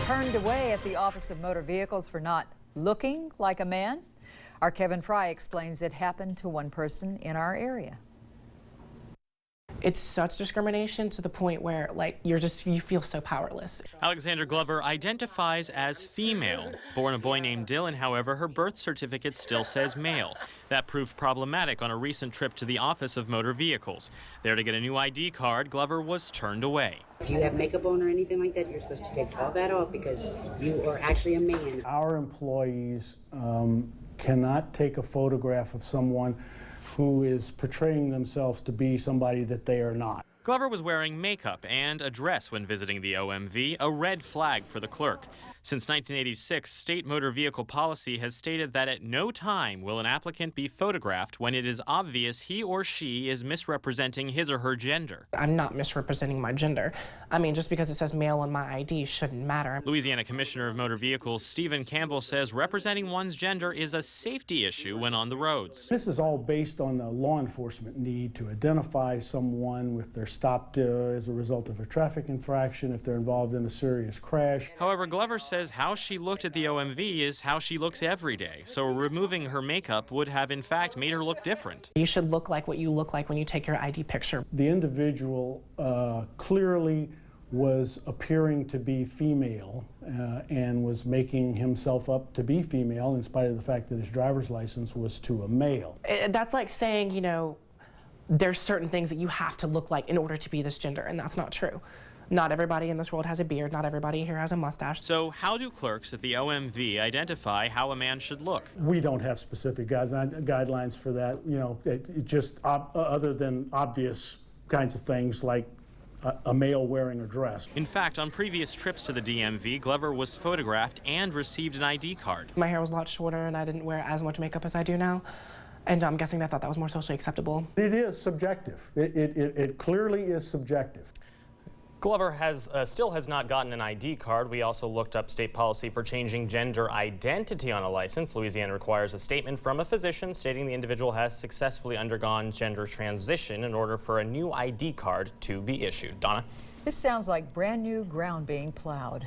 turned away at the Office of Motor Vehicles for not looking like a man? Our Kevin Frey explains it happened to one person in our area. It's such discrimination to the point where, like, you feel so powerless. Alexander Glover identifies as female. Born a boy named Dylan, however, her birth certificate still says male. That proved problematic on a recent trip to the Office of Motor Vehicles. There to get a new ID card, Glover was turned away. If you have makeup on or anything like that, you're supposed to take all that off because you are actually a man. Our employees cannot take a photograph of someone who is portraying themselves to be somebody that they are not. Glover was wearing makeup and a dress when visiting the OMV, a red flag for the clerk. Since 1986, state motor vehicle policy has stated that at no time will an applicant be photographed when it is obvious he or she is misrepresenting his or her gender. I'm not misrepresenting my gender. I mean, just because it says male on my ID shouldn't matter. Louisiana Commissioner of Motor Vehicles Stephen Campbell says representing one's gender is a safety issue when on the roads. This is all based on the law enforcement need to identify someone if they're stopped as a result of a traffic infraction, if they're involved in a serious crash. However, Glover says how she looked at the OMV is how she looks every day, so removing her makeup would have in fact made her look different. You should look like what you look like when you take your ID picture. The individual clearly was appearing to be female and was making himself up to be female in spite of the fact that his driver's license was to a male. That's like saying, you know, there's certain things that you have to look like in order to be this gender, and that's not true. Not everybody in this world has a beard. Not everybody here has a mustache. So how do clerks at the OMV identify how a man should look? We don't have specific guidelines for that. You know, it just other than obvious kinds of things like a male wearing a dress. In fact, on previous trips to the DMV, Glover was photographed and received an ID card. My hair was a lot shorter and I didn't wear as much makeup as I do now. And I'm guessing they thought that was more socially acceptable. It is subjective. It clearly is subjective. Glover still has not gotten an ID card. We also looked up state policy for changing gender identity on a license. Louisiana requires a statement from a physician stating the individual has successfully undergone gender transition in order for a new ID card to be issued. Donna? This sounds like brand new ground being plowed.